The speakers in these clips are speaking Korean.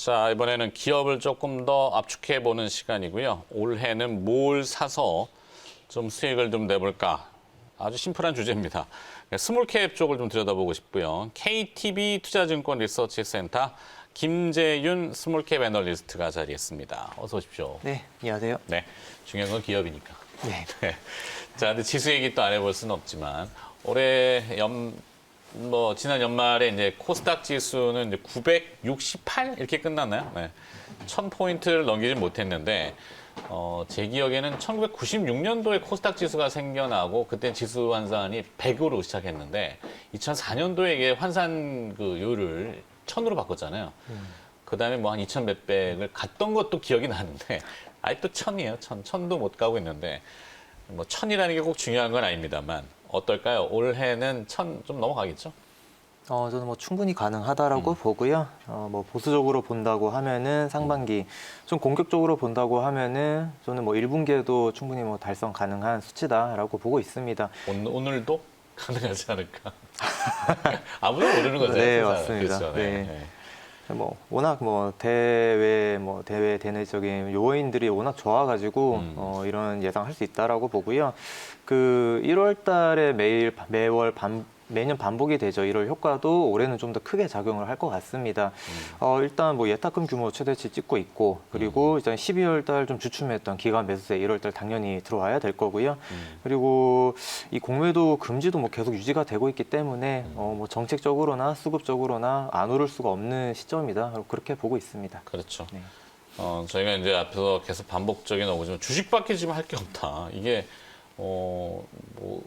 자, 이번에는 기업을 조금 더 압축해 보는 시간이고요. 올해는 뭘 사서 좀 수익을 좀 내볼까? 아주 심플한 주제입니다. 스몰캡 쪽을 좀 들여다보고 싶고요. KTB 투자증권 리서치 센터 김재윤 스몰캡 애널리스트가 자리했습니다. 어서 오십시오. 네, 안녕하세요. 네, 중요한 건 기업이니까. 네. 네. 자, 근데 지수 얘기 또 안 해볼 수는 없지만 올해 지난 연말에 이제 코스닥 지수는 이제 968 이렇게 끝났나요? 네. 1000포인트를 넘기진 못했는데, 제 기억에는 1996년도에 코스닥 지수가 생겨나고, 그때 지수 환산이 100으로 시작했는데, 2004년도에 이게 환산 그 요율을 1000으로 바꿨잖아요. 그 다음에 뭐 한 2000 몇백을 갔던 것도 기억이 나는데, 아예 또 1000이에요. 1000도 못 가고 있는데, 뭐 1000이라는 게 꼭 중요한 건 아닙니다만, 어떨까요? 올해는 1000 좀 넘어가겠죠? 저는 뭐 충분히 가능하다라고 보고요. 뭐 보수적으로 본다고 하면은 상반기, 좀 공격적으로 본다고 하면은 저는 뭐 1분기에도 충분히 뭐 달성 가능한 수치다라고 보고 있습니다. 오늘도 가능하지 않을까? 아무도 모르는 거죠. 네, 세상은. 맞습니다. 그렇죠. 네. 뭐 워낙 대외 대내적인 요인들이 워낙 좋아가지고 이런 예상할 수 있다라고 보고요. 그 1월 달에 매년 반복이 되죠. 1월 효과도 올해는 좀 더 크게 작용을 할 것 같습니다. 일단 뭐 예탁금 규모 최대치 찍고 있고, 그리고 일단 12월 달 좀 주춤했던 기관 매수세 1월 달 당연히 들어와야 될 거고요. 그리고 이 공매도 금지도 뭐 계속 유지가 되고 있기 때문에 뭐 정책적으로나 수급적으로나 안 오를 수가 없는 시점이다. 그렇게 보고 있습니다. 그렇죠. 네. 저희가 이제 앞에서 계속 반복적인 오지만 주식밖에 지금 할 게 없다. 이게 뭐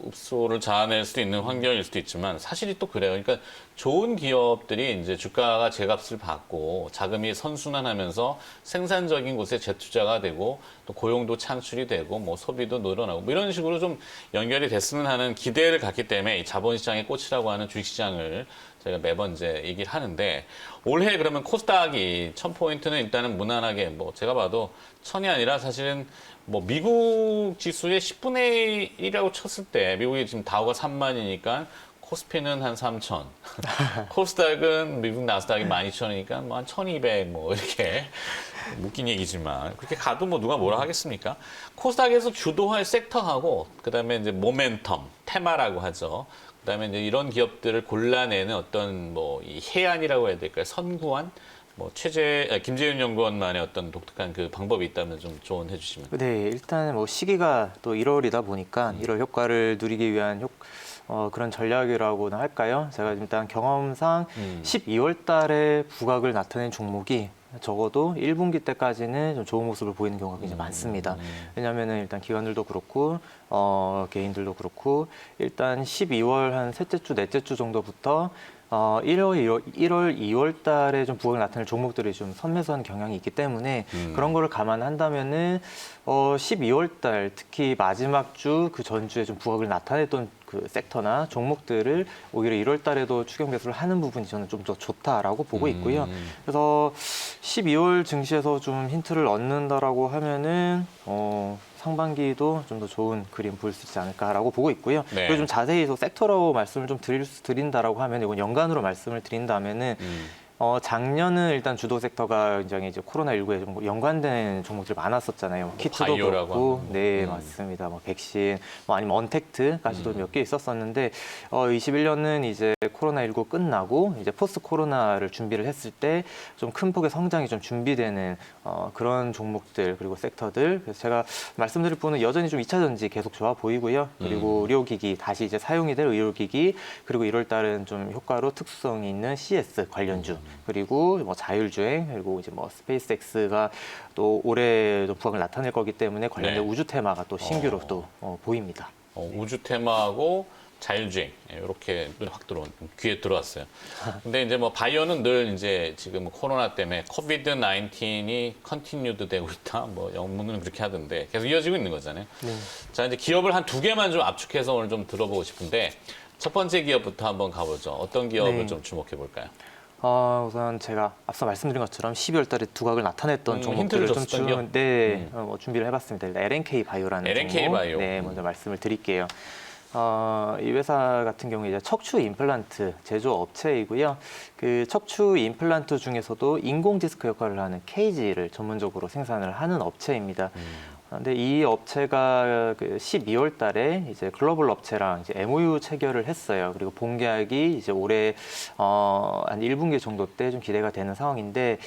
읍소를 자아낼 수도 있는 환경일 수도 있지만 사실이 또 그래요. 그러니까 좋은 기업들이 이제 주가가 제값을 받고 자금이 선순환하면서 생산적인 곳에 재투자가 되고 또 고용도 창출이 되고 뭐 소비도 늘어나고 뭐 이런 식으로 좀 연결이 됐으면 하는 기대를 갖기 때문에 이 자본시장의 꽃이라고 하는 주식시장을 저희가 매번 이제 얘기를 하는데, 올해 그러면 코스닥이 1000포인트는 일단은 무난하게, 뭐 제가 봐도 1000이 아니라 사실은 뭐 미국 지수의 10분의 1이라고 쳤을 때, 미국이 지금 다우가 3만이니까 코스피는 한 3000, 코스닥은 미국 나스닥이 12000이니까 뭐 한 1200 뭐 이렇게 웃긴 얘기지만 그렇게 가도 뭐 누가 뭐라 하겠습니까? 코스닥에서 주도할 섹터하고 그다음에 이제 모멘텀, 테마라고 하죠. 그다음에 이제 이런 기업들을 골라내는 어떤 뭐 이 해안이라고 해야 될까요? 선구안? 뭐 김재윤 연구원만의 어떤 독특한 그 방법이 있다면 좀 조언해 주시면. 네, 일단 뭐 시기가 또 1월이다 보니까 1월 효과를 누리기 위한 그런 전략이라고나 할까요? 제가 일단 경험상 12월 달에 부각을 나타낸 종목이 적어도 1분기 때까지는 좀 좋은 모습을 보이는 경우가 굉장히 많습니다. 왜냐하면은 일단 기관들도 그렇고 개인들도 그렇고 일단 12월 한 셋째 주, 넷째 주 정도부터 1월, 2월 달에 좀 부각을 나타낼 종목들이 좀 선매수하는 경향이 있기 때문에 그런 거를 감안한다면은 12월 달 특히 마지막 주 그 전주에 좀 부각을 나타냈던 그 섹터나 종목들을 오히려 1월 달에도 추경 매수를 하는 부분이 저는 좀 더 좋다라고 보고 있고요. 그래서 12월 증시에서 좀 힌트를 얻는다라고 하면은 상반기도 좀 더 좋은 그림 보일 수 있지 않을까라고 보고 있고요. 네. 그리고 좀 자세히 섹터로 말씀을 좀 드린다라고 하면, 이건 연간으로 말씀을 드린다면은 작년은 일단 주도 섹터가 굉장히 이제 코로나19에 좀 연관된 종목들이 많았었잖아요. 키트도 그렇고, 네, 맞습니다. 뭐 백신, 뭐 아니면 언택트까지도 몇 개 있었었는데, 21년은 이제 코로나19 끝나고 이제 포스트 코로나를 준비를 했을 때 좀 큰 폭의 성장이 좀 준비되는 그런 종목들 그리고 섹터들. 그래서 제가 말씀드릴 부분은 여전히 좀 2차 전지 계속 좋아 보이고요. 그리고 의료기기 다시 이제 사용이 될 의료기기, 그리고 1월 달은 좀 효과로 특수성이 있는 CS 관련주. 그리고 뭐 자율주행, 그리고 이제 뭐 스페이스X가 또 올해도 부각을 나타낼 거기 때문에 관련된 우주 테마가 또 신규로 또 보입니다. 우주 테마하고 자율주행 이렇게 눈에 확 귀에 들어왔어요. 근데 이제 뭐 바이오는 늘 이제 지금 코로나 때문에 코비드 19이 컨티뉴드 되고 있다. 뭐 영문은 그렇게 하던데 계속 이어지고 있는 거잖아요. 자, 이제 기업을 한 두 개만 좀 압축해서 오늘 좀 들어보고 싶은데, 첫 번째 기업부터 한번 가보죠. 어떤 기업을 좀 주목해 볼까요? 우선 제가 앞서 말씀드린 것처럼 12월 달에 두각을 나타냈던 종목들을 좀 준비를 해봤습니다. LNK 바이오라는 LNK 종목. 바이오. 네, 먼저 말씀을 드릴게요. 이 회사 같은 경우에 이제 척추 임플란트 제조 업체이고요. 그 척추 임플란트 중에서도 인공 디스크 역할을 하는 케이지를 전문적으로 생산을 하는 업체입니다. 근데 이 업체가 그 12월 달에 이제 글로벌 업체랑 이제 MOU 체결을 했어요. 그리고 본계약이 이제 올해 한 1분기 정도 때 좀 기대가 되는 상황인데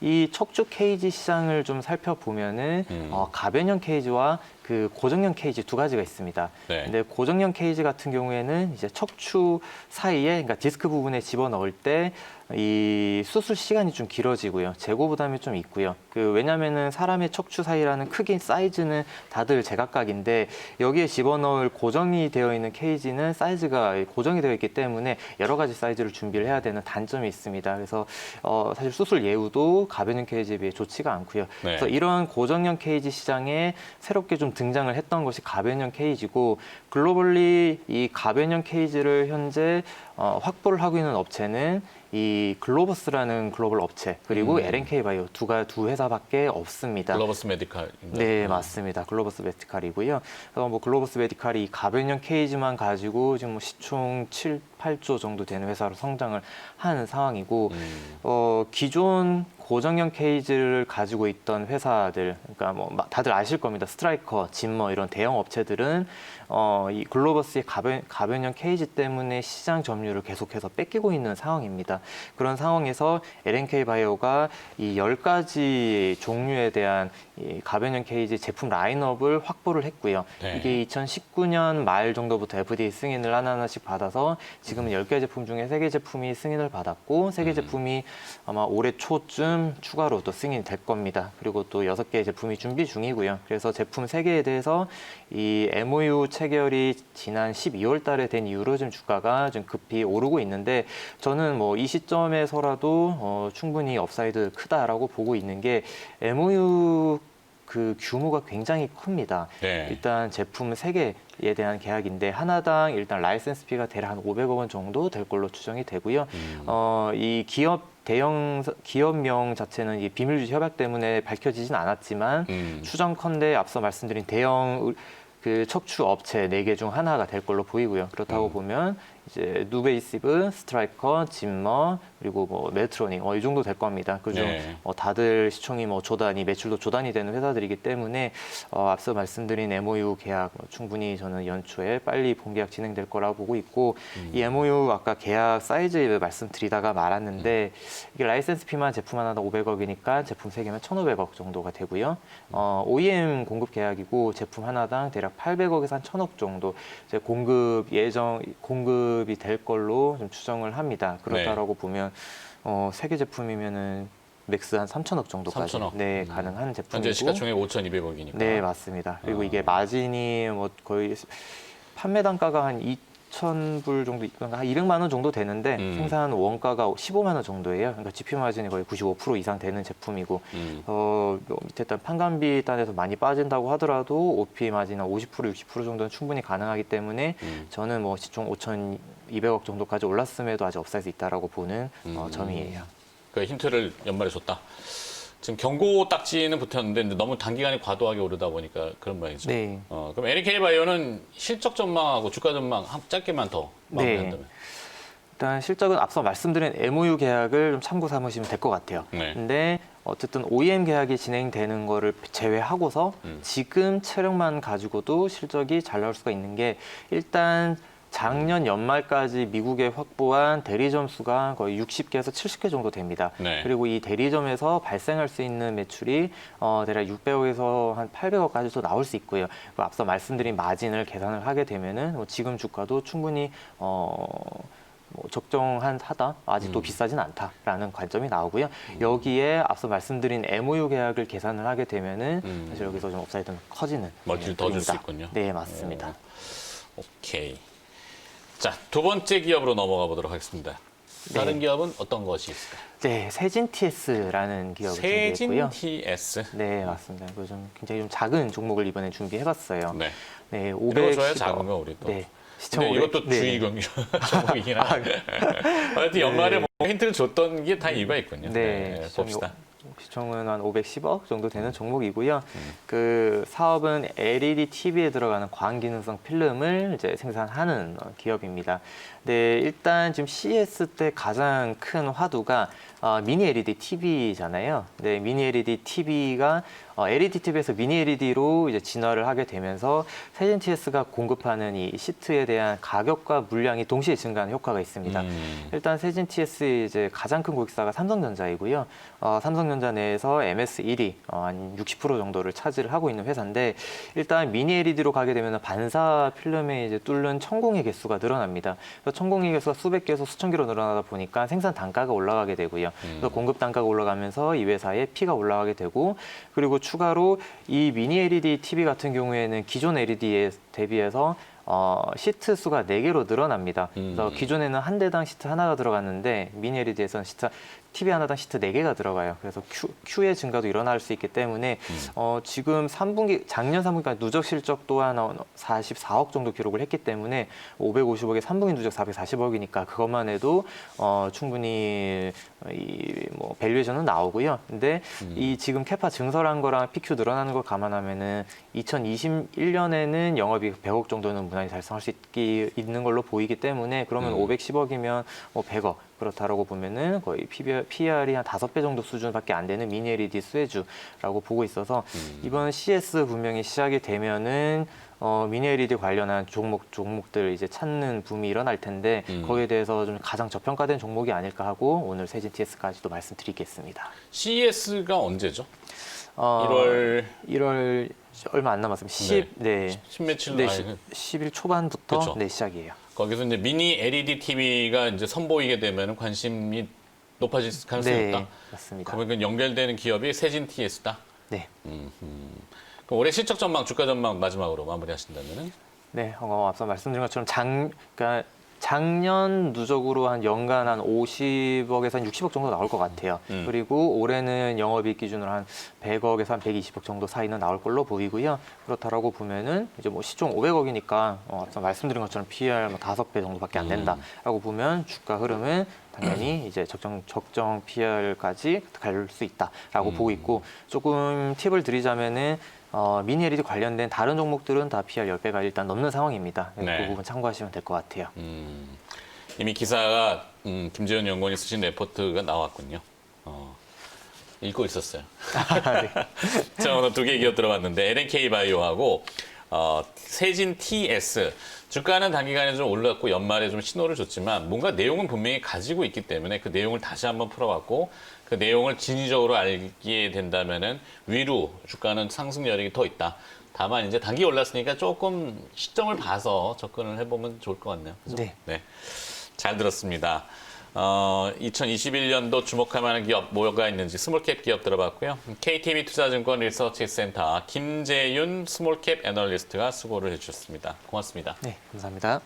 이 척추 케이지 시장을 좀 살펴보면은 가변형 케이지와 그 고정형 케이지 두 가지가 있습니다. 네. 근데 고정형 케이지 같은 경우에는 이제 척추 사이에 그러니까 디스크 부분에 집어넣을 때 이 수술 시간이 좀 길어지고요. 재고 부담이 좀 있고요. 그 왜냐면은 사람의 척추 사이라는 크기 사이즈는 다들 제각각인데 여기에 집어넣을 고정이 되어 있는 케이지는 사이즈가 고정이 되어 있기 때문에 여러 가지 사이즈를 준비를 해야 되는 단점이 있습니다. 그래서 사실 수술 예후도 가변형 케이지에 비해 좋지가 않고요. 네. 그래서 이런 고정형 케이지 시장에 새롭게 좀 등장을 했던 것이 가변형 케이지고 글로벌리 이 가변형 케이지를 현재 확보를 하고 있는 업체는 이 글로버스라는 글로벌 업체 그리고 LNK 바이오 두 회사밖에 없습니다. 글로버스 메디칼. 네, 맞습니다. 글로버스 메디칼이고요. 뭐 글로버스 메디칼이 이 가변형 케이지만 가지고 지금 뭐 시총 7, 8조 정도 되는 회사로 성장을 하는 상황이고 기존 고정형 케이지를 가지고 있던 회사들, 그러니까 뭐 다들 아실 겁니다. 스트라이커, 진머 이런 대형 업체들은 이 글로버스의 가변형 케이지 때문에 시장 점유율을 계속해서 뺏기고 있는 상황입니다. 그런 상황에서 LNK 바이오가 이 10가지 종류에 대한 이 가변형 케이지 제품 라인업을 확보를 했고요. 네. 이게 2019년 말 정도부터 FDA 승인을 하나하나씩 받아서 지금은 10개 제품 중에 3개 제품이 승인을 받았고 3개 제품이 아마 올해 초쯤 추가로 또 승인이 될 겁니다. 그리고 또 6개의 제품이 준비 중이고요. 그래서 제품 3개에 대해서 이 MOU 체결이 지난 12월 달에 된 이후로 좀 주가가 좀 급히 오르고 있는데 저는 뭐 이 시점에서라도 충분히 업사이드 크다라고 보고 있는 게 MOU 그 규모가 굉장히 큽니다. 네. 일단 제품 3개에 대한 계약인데 하나당 일단 라이센스 피가 대략 한 500억 원 정도 될 걸로 추정이 되고요. 이 대형 기업명 자체는 이 비밀주의 협약 때문에 밝혀지진 않았지만 추정컨대 앞서 말씀드린 대형 그 척추 업체 4개 중 하나가 될 걸로 보이고요. 그렇다고 보면 이제 누베이시브, 스트라이커, 진머 그리고 뭐 메트로닉 이 정도 될 겁니다. 그중 네. 다들 시총이 뭐 조단위, 매출도 조단위 되는 회사들이기 때문에 앞서 말씀드린 MOU 계약 충분히 저는 연초에 빨리 본계약 진행될 거라고 보고 있고 이 MOU 아까 계약 사이즈 말씀드리다가 말았는데 이게 라이센스 피만 제품 하나당 500억이니까 제품 3개면 1,500억 정도가 되고요. OEM 공급 계약이고 제품 하나당 대략 800억에서 한 1,000억 정도 이제 공급이 될 걸로 좀 추정을 합니다. 그렇다라고 보면 3개 제품이면은 맥스 한 3,000억 정도까지 3,000억. 네, 가능한 제품이고 현재 시가총액 5,200억이니까. 네, 맞습니다. 그리고 이게 마진이 뭐 거의 판매 단가가 한 2,000불 정도, 그러니까 한 200만 원 정도 되는데 생산 원가가 15만 원 정도예요. 그러니까 GP 마진이 거의 95% 이상 되는 제품이고 밑에 단 판관비 단에서 많이 빠진다고 하더라도 OP 마진 한 50%, 60% 정도는 충분히 가능하기 때문에 저는 뭐 시총 5,200억 정도까지 올랐음에도 아직 업사이즈 있다라고 보는 점이에요. 그 힌트를 연말에 줬다. 지금 경고 딱지는 붙었는데 너무 단기간에 과도하게 오르다 보니까 그런 모양이죠. 네. 그럼 LNK 바이오는 실적 전망하고 주가 전망 짧게만 더 마무리한다면. 일단 실적은 앞서 말씀드린 MOU 계약을 좀 참고 삼으시면 될 것 같아요. 네. 근데 어쨌든 OEM 계약이 진행되는 거를 제외하고서 지금 체력만 가지고도 실적이 잘 나올 수가 있는 게 일단 작년 연말까지 미국에 확보한 대리점 수가 거의 60개에서 70개 정도 됩니다. 네. 그리고 이 대리점에서 발생할 수 있는 매출이 대략 600억에서 한 800억까지도 나올 수 있고요. 그리고 앞서 말씀드린 마진을 계산을 하게 되면은 지금 주가도 충분히 뭐 적정한 하다 아직도 비싸진 않다라는 관점이 나오고요. 여기에 앞서 말씀드린 MOU 계약을 계산을 하게 되면은 사실 여기서 좀 업사이드는 커지는 멀티를 더 줄 수 분위기다. 있군요. 네, 맞습니다. 오케이. 자, 두 번째 기업으로 넘어가 보도록 하겠습니다. 다른 기업은 어떤 것이 있을까요? 네, 세진 TS라는 기업을 준비했고요. 세진 TS. 네, 맞습니다. 그 좀 굉장히 좀 작은 종목을 이번에 준비해봤어요. 네. 네, 이거 510억. 줘야 작은 거 우리 또. 네. 시청 근데 500. 이것도 네. 주의 경기 종목이긴 한데. 하여튼 연말에 뭐 힌트를 줬던 게 다 이유가 있군요. 네, 봅시다. 시총은 한 510억 정도 되는 종목이고요. 그 사업은 LED TV에 들어가는 광기능성 필름을 이제 생산하는 기업입니다. 네, 일단 지금 CES 때 가장 큰 화두가 미니 LED TV잖아요. 네, 미니 LED TV가 LED TV에서 미니 LED로 이제 진화를 하게 되면서 세진 TS가 공급하는 이 시트에 대한 가격과 물량이 동시에 증가하는 효과가 있습니다. 일단 세진 TS의 이제 가장 큰 고객사가 삼성전자이고요. 삼성전자 내에서 MS 1위 한 60% 정도를 차지를 하고 있는 회사인데 일단 미니 LED로 가게 되면 반사 필름에 이제 뚫는 천공의 개수가 늘어납니다. 그래서 천공의 개수가 수백 개에서 수천 개로 늘어나다 보니까 생산 단가가 올라가게 되고요. 그래서 공급 단가가 올라가면서 이 회사의 피가 올라가게 되고 그리고 추가로 이 미니 LED TV 같은 경우에는 기존 LED에 대비해서 시트 수가 4개로 늘어납니다. 그래서 기존에는 한 대당 시트 하나가 들어갔는데 미니 LED에서는 TV 하나당 시트 4개가 들어가요. 그래서 Q의 증가도 일어날 수 있기 때문에 지금 3분기 작년 3분기까지 누적 실적 또한 44억 정도 기록을 했기 때문에 550억에 3분기 누적 440억이니까 그것만 해도 충분히 뭐 밸류에이션은 나오고요. 근데 이 지금 캐파 증설한 거랑 PQ 늘어나는 걸 감안하면은 2021년에는 영업이익 100억 정도는 무난히 달성할 수 있는 걸로 보이기 때문에 그러면 510억이면 뭐 100억 그렇다라고 보면은 거의 PR이 한 5배 정도 수준밖에 안 되는 미니 LED 수혜주라고 보고 있어서 이번 CS 분명히 시작이 되면은 미니 LED 관련한 종목들 이제 찾는 붐이 일어날 텐데 거기에 대해서 좀 가장 저평가된 종목이 아닐까 하고 오늘 세진 TS까지도 말씀드리겠습니다. CES가 언제죠? 1월 얼마 안 남았습니다. 10 며칠 네, 10일 초반부터 그쵸. 네, 시작이에요. 거기서 이제 미니 LED TV가 이제 선보이게 되면 관심이 높아질 가능성이 네, 있다. 맞습니다. 그러면 연결되는 기업이 세진 TS다. 네. 그럼 올해 실적 전망, 주가 전망 마지막으로 마무리하신다면은? 네, 앞서 말씀드린 것처럼 그러니까 작년 누적으로 한 연간 한 50억에서 한 60억 정도 나올 것 같아요. 그리고 올해는 영업이익 기준으로 한 100억에서 한 120억 정도 사이는 나올 걸로 보이고요. 그렇다라고 보면은 이제 뭐 시총 500억이니까 앞서 말씀드린 것처럼 PER 뭐 5배 정도밖에 안 된다라고 보면 주가 흐름은 당연히 이제 적정 PER까지 갈 수 있다라고 보고 있고 조금 팁을 드리자면은 미니 LED 관련된 다른 종목들은 다 PR 10배가 일단 넘는 상황입니다. 네. 그 부분 참고하시면 될 것 같아요. 이미 기사가 김재현 연구원이 쓰신 레포트가 나왔군요. 읽고 있었어요. 자, 오늘 2개 기업 들어봤는데 LNK 바이오하고 세진 TS 주가는 단기간에 좀 올랐고 연말에 좀 신호를 줬지만 뭔가 내용은 분명히 가지고 있기 때문에 그 내용을 다시 한번 풀어봤고 그 내용을 진위적으로 알게 된다면은 위로 주가는 상승 여력이 더 있다. 다만 이제 단기 올랐으니까 조금 시점을 봐서 접근을 해보면 좋을 것 같네요. 그죠? 네. 잘 들었습니다. 2021년도 주목할 만한 기업 뭐가 있는지 스몰캡 기업 들어봤고요. KTB 투자증권 리서치 센터 김재윤 스몰캡 애널리스트가 수고를 해주셨습니다. 고맙습니다. 네, 감사합니다.